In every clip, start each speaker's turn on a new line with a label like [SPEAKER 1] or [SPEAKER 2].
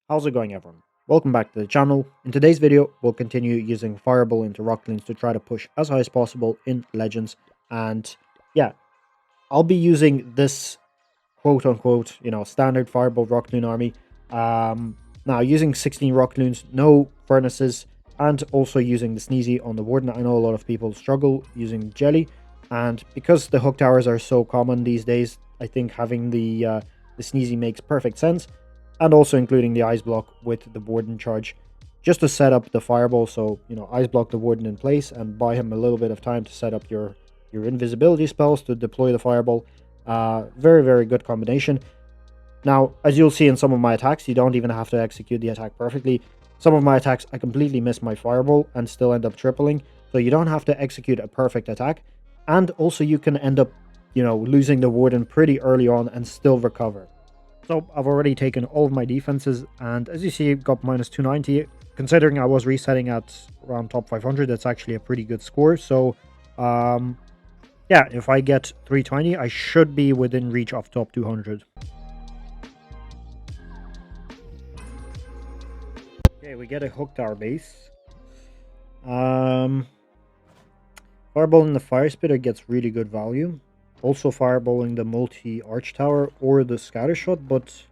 [SPEAKER 1] How's it going, everyone? Welcome back to the channel. In today's video, we'll continue using Fireball into Rocketloons to try to push as high as possible in Legends. And yeah, I'll be using this quote-unquote, standard Fireball Rocketloon army. Now, using 16 Rocketloons, no furnaces, and also using the Sneezy on the Warden. I know a lot of people struggle using Jelly, and because the Hook Towers are so common these days, I think having the Sneezy makes perfect sense, and also including the Ice Block with the Warden charge, just to set up the Fireball, so, Ice Block the Warden in place, and buy him a little bit of time to set up your invisibility spells to deploy the Fireball. Very, very good combination. Now, as you'll see in some of my attacks, you don't even have to execute the attack perfectly. Some of my attacks, I completely miss my Fireball and still end up tripling, so you don't have to execute a perfect attack. And also you can end up, losing the Warden pretty early on and still recover. So I've already taken all of my defenses, and as you see, got minus 290. Considering I was resetting at around top 500, that's actually a pretty good score. So, yeah, if I get 320, I should be within reach of top 200. Okay, we get a Hook Tower base. Um, Fireballing the Fire Spitter gets really good value. Also fireballing the multi-arch tower or the scatter shot, but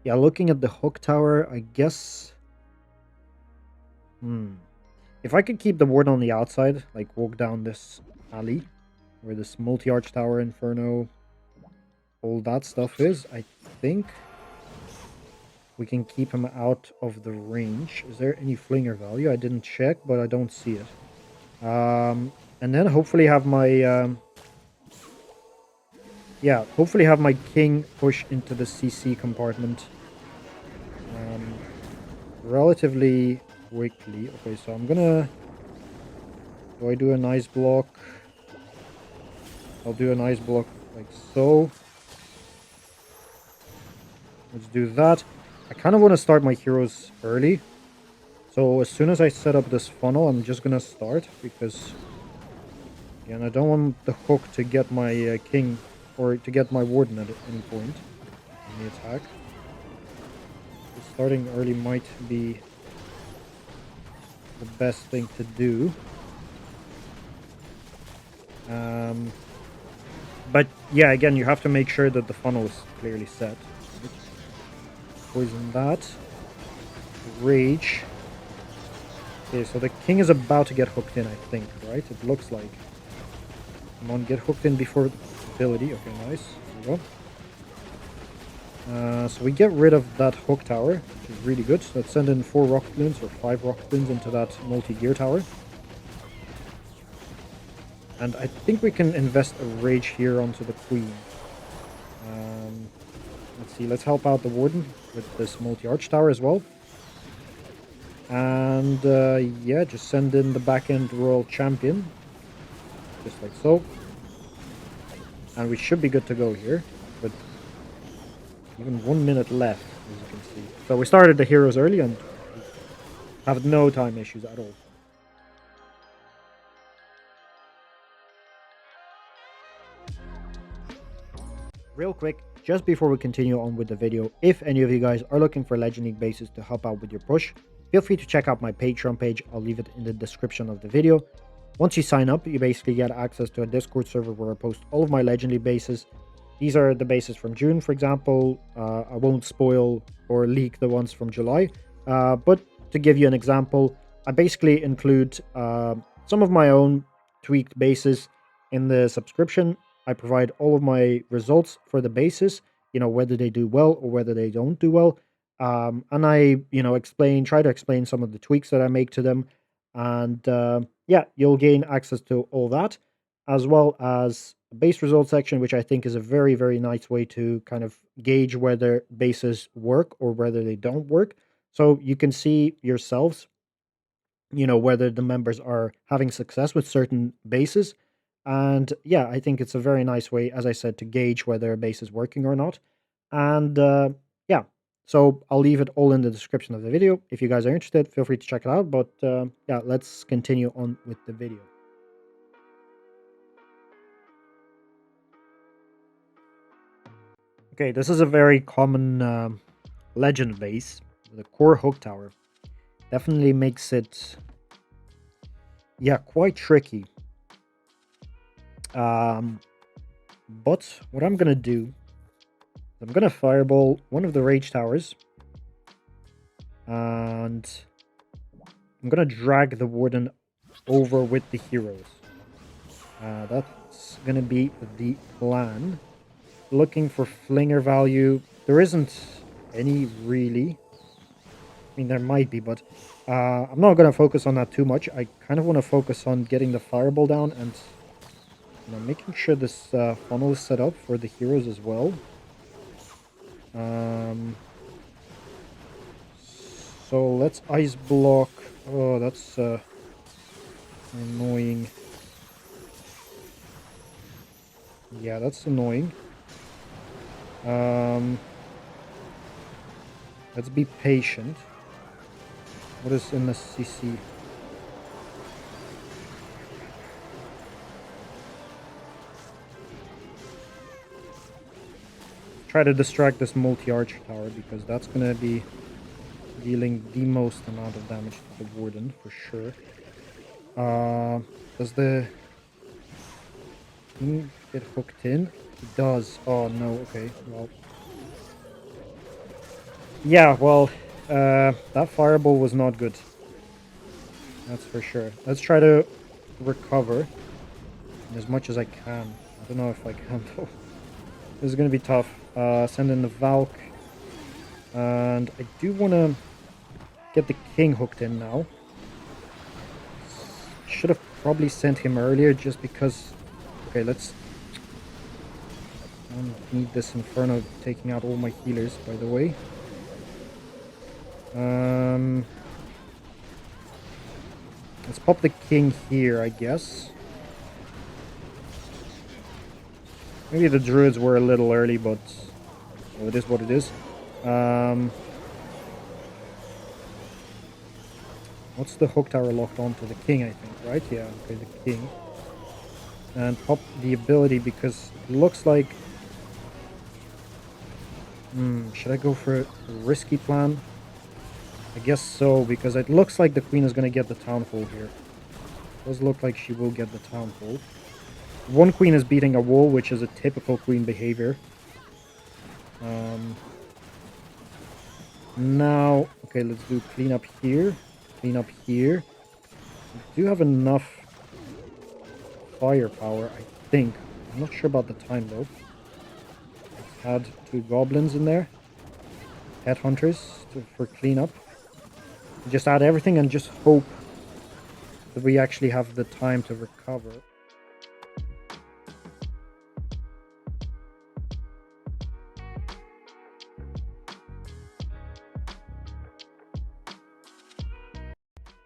[SPEAKER 1] yeah, looking at the Hook Tower, I guess... If I could keep the ward on the outside, like walk down this alley, where this multi-arch tower, inferno, all that stuff is, I think we can keep him out of the range. Is there any flinger value? I didn't check, but I don't see it. And then hopefully have my... yeah, hopefully have my king push into the CC compartment relatively quickly. Okay, so I'm gonna... Do I do a nice block? I'll do a nice block like so. Let's do that. I kind of want to start my heroes early. So as soon as I set up this funnel, I'm just going to start. Because, again, I don't want the hook to get my king or to get my warden at any point in the attack. So starting early might be the best thing to do. But yeah, again, you have to make sure that the funnel is clearly set. Poison that. Rage. Okay, so the king is about to get hooked in, I think, right? It looks like. Come on, get hooked in before ability. Okay, nice. There we go. So we get rid of that hook tower, which is really good. So let's send in 4 Rocketloons or 5 Rocketloons into that multi-gear tower. And I think we can invest a rage here onto the queen. Let's see, let's help out the warden with this multi-arch tower as well. And yeah, just send in the back-end royal champion. Just like so. And we should be good to go here. But even 1 minute left, as you can see. So we started the heroes early and have no time issues at all. Real quick, just before we continue on with the video, if any of you guys are looking for Legend League bases to help out with your push, feel free to check out my Patreon page. I'll leave it in the description of the video. Once you sign up, you basically get access to a Discord server where I post all of my Legend League bases. These are the bases from June, for example. I won't spoil or leak the ones from July. But to give you an example, I basically include some of my own tweaked bases in the subscription. I provide all of my results for the bases, whether they do well or whether they don't do well. And I, try to explain some of the tweaks that I make to them. And yeah, you'll gain access to all that, as well as a base results section, which I think is a very, very nice way to kind of gauge whether bases work or whether they don't work. So you can see yourselves, whether the members are having success with certain bases. And yeah, I think it's a very nice way, as I said, to gauge whether a base is working or not. And yeah, so I'll leave it all in the description of the video. If you guys are interested, feel free to check it out. But yeah, let's continue on with the video. Okay, this is a very common legend base the core hook tower definitely makes it, yeah, quite tricky. But what I'm gonna do, I'm gonna fireball one of the rage towers, and I'm gonna drag the warden over with the heroes. That's gonna be the plan. Looking for flinger value. There isn't any really. I mean, there might be, but I'm not gonna focus on that too much. I kind of want to focus on getting the fireball down and making sure this funnel is set up for the heroes as well. Um, so let's ice block. Oh, that's annoying. Yeah, that's annoying. Um, let's be patient. What is in the CC? Try to distract this multi-arch tower because that's gonna be dealing the most amount of damage to the warden for sure. Does the king get hooked in? It does. Oh no, okay, well. Yeah, well, that fireball was not good. That's for sure. Let's try to recover as much as I can. I don't know if I can though. This is gonna be tough. Send in the Valk. And I do wanna get the king hooked in now. Should have probably sent him earlier just because... Okay, let's... I don't need this Inferno taking out all my healers, by the way. Let's pop the king here, I guess. Maybe the druids were a little early, but well, it is what it is. What's the hook tower locked onto? The king, I think, right? Yeah, okay, the king. And pop the ability because it looks like... should I go for a risky plan? I guess so, because it looks like the queen is going to get the town hall here. It does look like she will get the town hall. One queen is beating a wall, which is a typical queen behavior. Now, okay, let's do clean up here. Clean up here. We do have enough firepower, I think. I'm not sure about the time, though. Let's add 2 goblins in there. Headhunters for cleanup. Just add everything and just hope that we actually have the time to recover.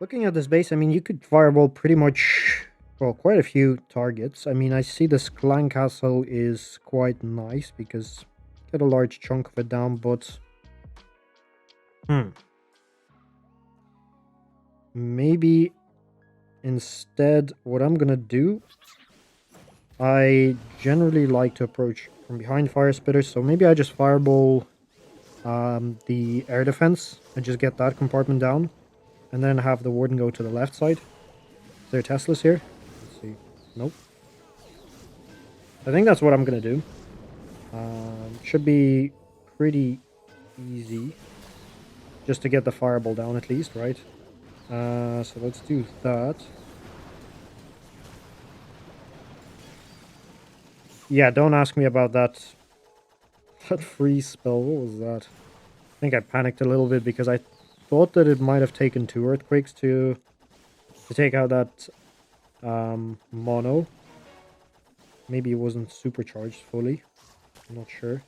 [SPEAKER 1] Looking at this base, I mean, you could fireball pretty much, well, quite a few targets. I mean, I see this clan castle is quite nice because get a large chunk of it down, but... Maybe instead what I'm gonna do, I generally like to approach from behind fire spitters, so maybe I just fireball the air defense and just get that compartment down. And then have the warden go to the left side. Is there Teslas here? Let's see. Nope. I think that's what I'm going to do. Should be pretty easy. Just to get the fireball down at least, right? So let's do that. Yeah, don't ask me about that. That freeze spell. What was that? I think I panicked a little bit because I thought that it might have taken 2 earthquakes to take out that mono. Maybe it wasn't supercharged fully. I'm not sure.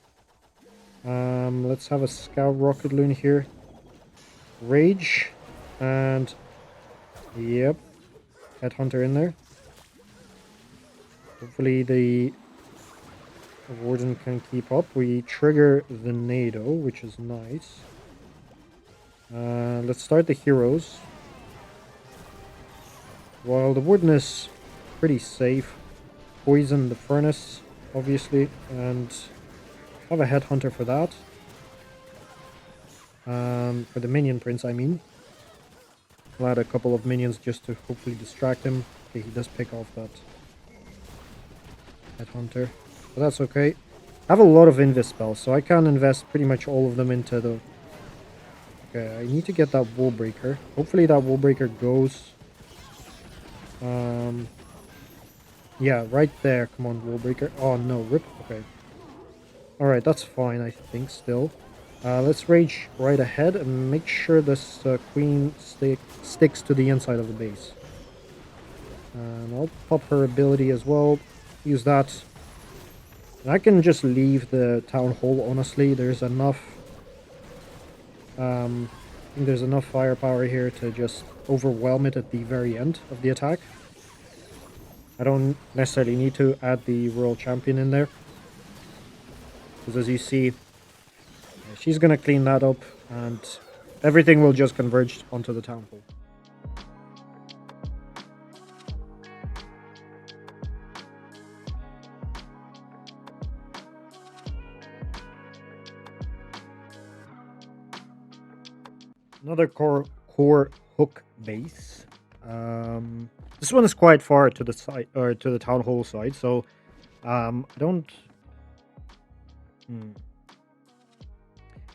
[SPEAKER 1] Let's have a scout Rocketloon here. Rage. And yep. Headhunter in there. Hopefully the warden can keep up. We trigger the NATO, which is nice. Let's start the heroes. While the warden is pretty safe, poison the furnace, obviously, and have a headhunter for that. For the minion prince, I mean. I'll add a couple of minions just to hopefully distract him. Okay, he does pick off that hunter. But that's okay. I have a lot of invis spells, so I can invest pretty much all of them into the... Okay, I need to get that wall breaker. Hopefully that wall breaker goes... Yeah, right there. Come on, wall breaker. Oh, no, rip. Okay. Alright, that's fine, I think, still. Let's rage right ahead and make sure this queen sticks to the inside of the base. And I'll pop her ability as well. Use that. And I can just leave the town hall, honestly. There's enough... I think there's enough firepower here to just overwhelm it at the very end of the attack. I don't necessarily need to add the Royal Champion in there. Because as you see, she's going to clean that up and everything will just converge onto the town hall. Another core hook base. This one is quite far to the side, or to the town hall side, so I don't...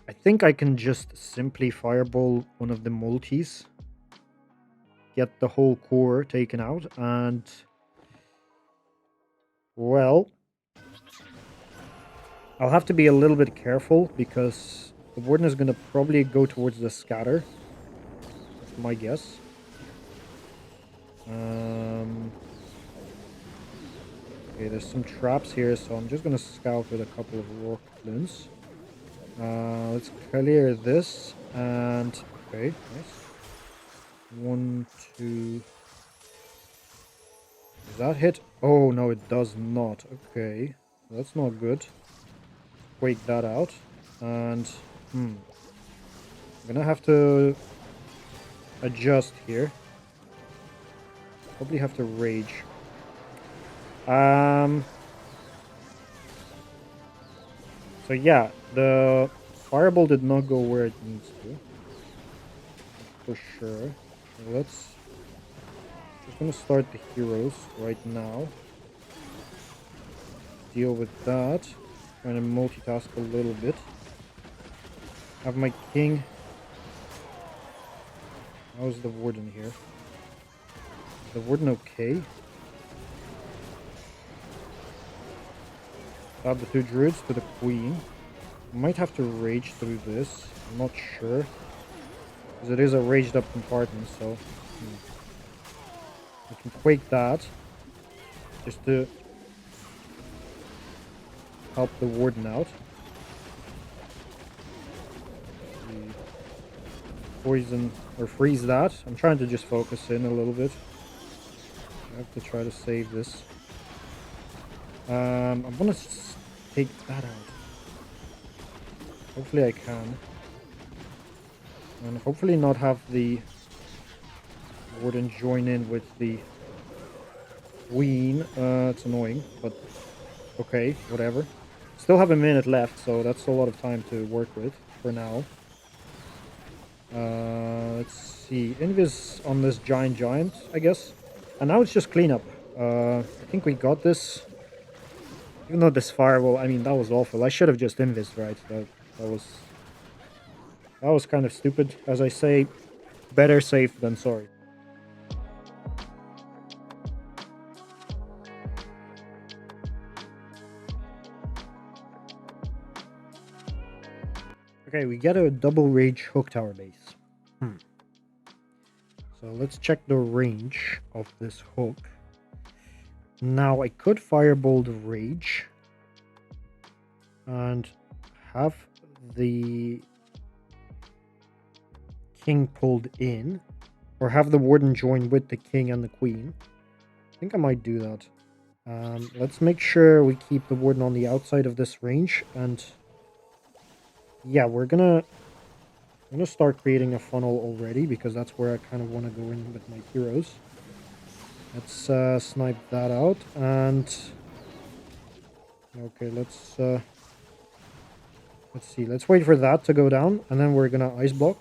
[SPEAKER 1] I think I can just simply fireball one of the multis, get the whole core taken out, and... Well, I'll have to be a little bit careful because the warden is going to probably go towards the scatter. That's my guess. Okay, there's some traps here, so I'm just going to scout with a couple of Rocketloons. Let's clear this, and... Okay, nice. 1, 2... Does that hit? Oh, no, it does not. Okay, that's not good. Quake that out, and... I'm gonna have to adjust here. Probably have to rage. So yeah, the fireball did not go where it needs to. For sure. So let's... Just gonna start the heroes right now. Deal with that. Trying to multitask a little bit. Have my king. How's the warden here? Is the warden okay? Add the 2 druids to the queen. Might have to rage through this. I'm not sure. Because it is a raged up compartment, so... I can quake that. Just to help the warden out. Poison or freeze that. I'm trying to just focus in a little bit. I have to try to save this. I'm gonna take that out. Hopefully I can. And hopefully not have the warden join in with the queen. It's annoying, but okay, whatever. Still have a minute left, so that's a lot of time to work with for now. Let's see. Invis on this giant, I guess. And now it's just cleanup. I think we got this. Even though this firewall, I mean, that was awful. I should have just invis, right? That was kind of stupid. As I say, better safe than sorry. Okay, we get a double rage hook tower base. So let's check the range of this hook. Now I could fireball the rage and have the king pulled in, or have the warden join with the king and the queen. I think I might do that. Let's make sure we keep the warden on the outside of this range, and yeah, I'm gonna start creating a funnel already because that's where I kind of want to go in with my heroes. Let's snipe that out, and okay, let's Let's see. Let's wait for that to go down, and then we're gonna ice block.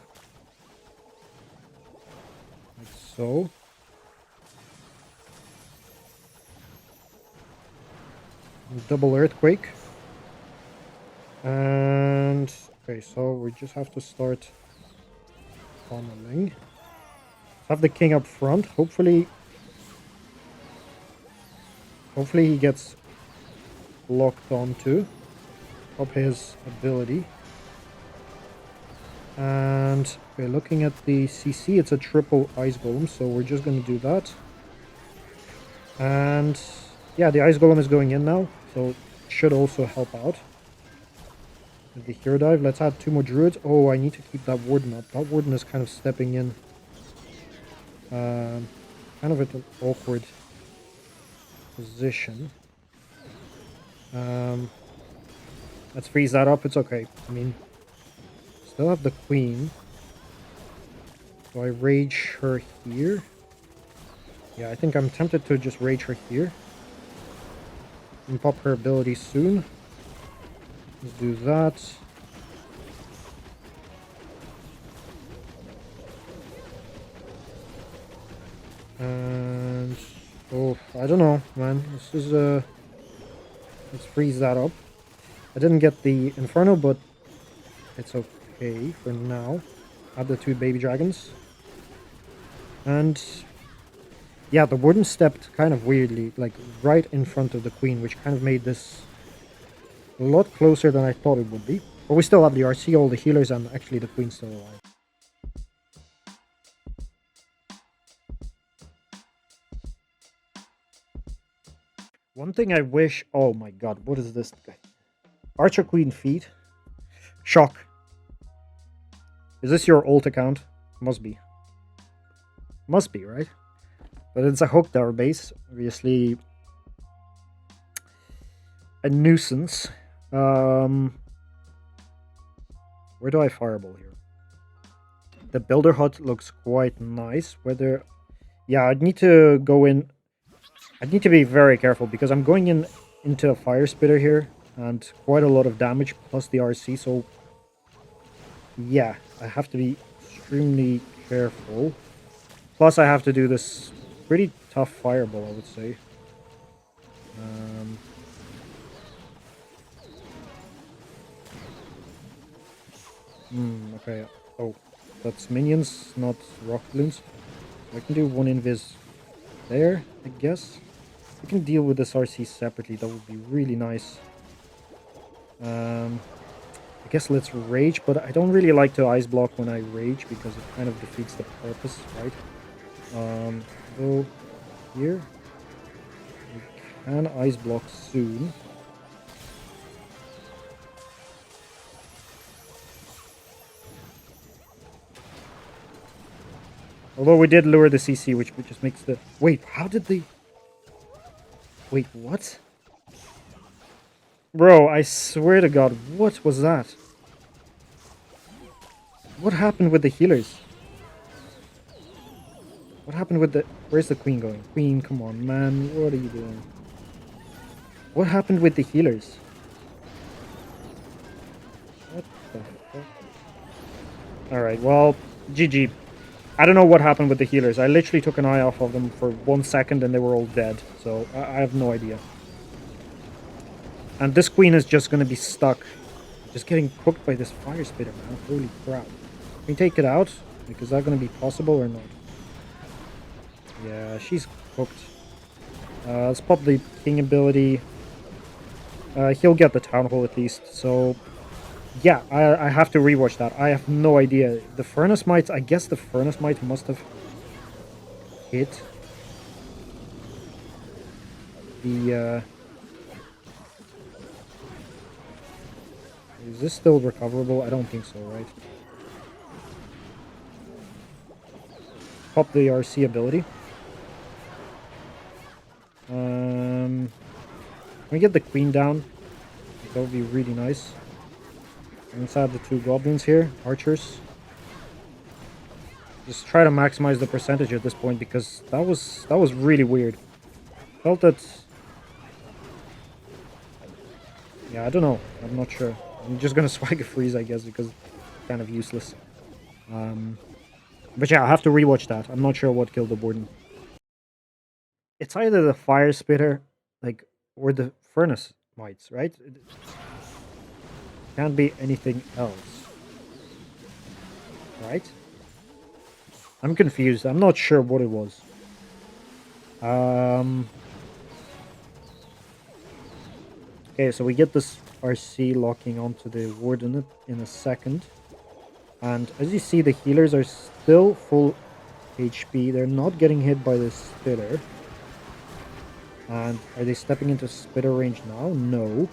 [SPEAKER 1] Like so. Double earthquake. And okay, so we just have to start funneling. Have the king up front. Hopefully he gets locked onto up his ability. And okay, looking at the CC, it's a triple ice golem, so we're just gonna do that. And yeah, the ice golem is going in now, so it should also help out. With the hero dive, let's add 2 more druids. Oh, I need to keep that warden up. That warden is kind of stepping in. Kind of at an awkward position. Let's freeze that up. It's okay. I mean, still have the queen. Do I rage her here? Yeah, I think I'm tempted to just rage her here. And pop her ability soon. Let's do that. And oh, I don't know, man. This is let's freeze that up. I didn't get the Inferno, but it's okay for now. Add the 2 baby dragons. And yeah, the warden stepped kind of weirdly, like right in front of the queen, which kind of made this a lot closer than I thought it would be. But we still have the RC, all the healers, and actually the queen's still alive. One thing I wish... Oh my god, what is this guy? Archer Queen feat. Shock. Is this your alt account? Must be. Must be, right? But it's a hook tower base. Obviously a nuisance. Where do I fireball here? The builder hut looks quite nice. Whether... Yeah, I'd need to go in... I'd need to be very careful because I'm going into a fire spitter here and quite a lot of damage plus the RC, so yeah, I have to be extremely careful. Plus I have to do this pretty tough fireball, I would say. Okay. Oh, that's minions, not Rocketloons. I can do 1 invis there, I guess. We can deal with this RC separately, that would be really nice. I guess let's rage, but I don't really like to ice block when I rage because it kind of defeats the purpose, right? Go here. We can ice block soon. Although we did lure the CC, which just makes the... Wait, how did the... Wait, what? Bro, I swear to God, what was that? What happened with the healers? What happened with the... Where's the queen going? Queen, come on, man. What are you doing? What happened with the healers? What the fuck? Alright, well, GG. I don't know what happened with the healers. I literally took an eye off of them for 1 second and they were all dead. So, I have no idea. And this queen is just going to be stuck. Just getting cooked by this fire spitter, man. Holy crap. Can we take it out? Like, is that going to be possible or not? Yeah, she's cooked. Let's pop the king ability. He'll get the town hall at least. So, yeah, I have to rewatch that. I have no idea. The furnace might... I guess the furnace might must have hit the... Is this still recoverable? I don't think so, right? Pop the RC ability. Can we get the queen down? That would be really nice. Let's add the 2 goblins here, archers. Just try to maximize the percentage at this point because that was really weird. Felt that... Yeah, I don't know. I'm not sure. I'm just gonna swag a freeze, I guess, because it's kind of useless. But yeah, I'll have to rewatch that. I'm not sure what killed the warden. It's either the fire spitter, like, or the furnace mites, right? It can't be anything else, right? I'm confused. I'm not sure what it was. Um. Okay, so we get this RC locking onto the warden in a second. And as you see, the healers are still full HP. They're not getting hit by the spitter. And are they stepping into spitter range now? No.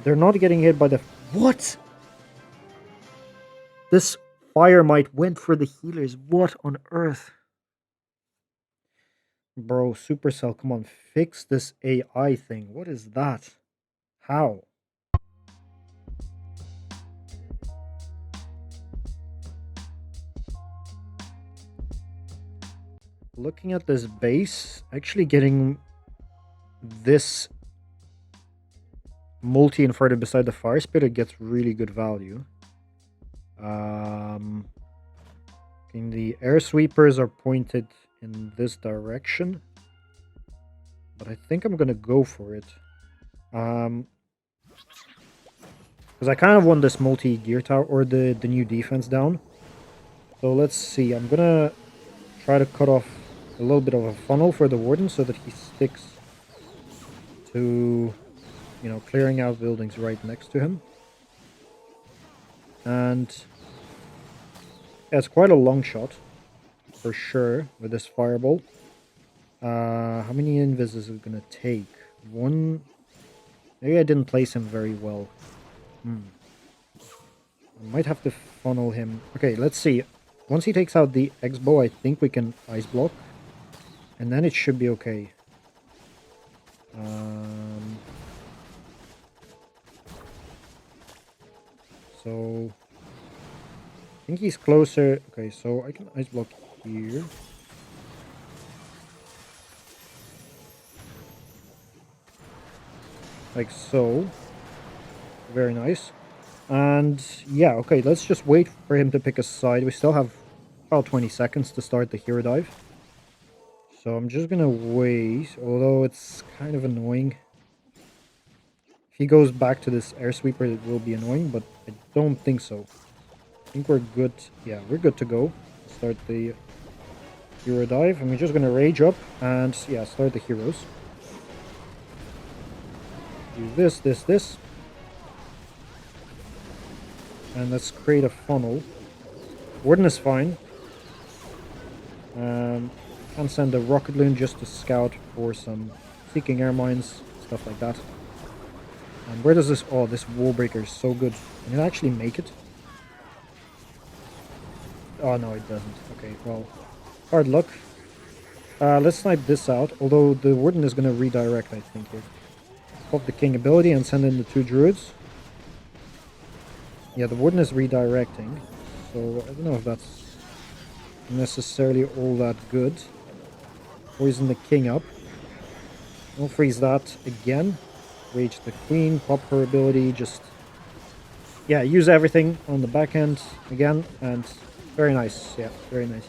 [SPEAKER 1] They're not getting hit by the... What? This fire mite went for the healers. What on earth? Bro, Supercell, come on. Fix this AI thing. What is that? How? Looking at this base, actually getting this multi-inverted beside the fire spitter gets really good value. The air sweepers are pointed in this direction, but I think I'm gonna go for it. Because I kind of want this multi-gear tower or the new defense down. So let's see. I'm gonna try to cut off a little bit of a funnel for the warden so that he sticks to, you know, clearing out buildings right next to him. And yeah, it's quite a long shot for sure with this fireball. How many invis is it gonna take? One. Maybe I didn't place him very well. I might have to funnel him. Okay, let's see. Once he takes out the X-bow, I think we can ice block. And then it should be okay. So I think he's closer. Okay, so I can ice block here. Like so. Very nice. And yeah, okay, let's just wait for him to pick a side. We still have about 20 seconds to start the hero dive. So I'm just gonna wait, although it's kind of annoying. If he goes back to this air sweeper, it will be annoying, but I don't think so. I think we're good. Yeah, we're good to go. Start the hero dive, and we're just gonna rage up and yeah, start the heroes. Do this. And let's create a funnel. Warden is fine. Can send a Rocketloon just to scout for some seeking air mines, stuff like that. And where does this... Oh, this wall breaker is so good. Can it actually make it? Oh, no, it doesn't. Okay, well, hard luck. Let's snipe this out, although the Warden is going to redirect, I think, here. Pop the King ability and send in the 2 Druids. Yeah, the Warden is redirecting, so I don't know if that's necessarily all that good. Poison the King up. We'll freeze that again. Rage the Queen, pop her ability, just... Yeah, use everything on the back end again, and very nice. Yeah, very nice.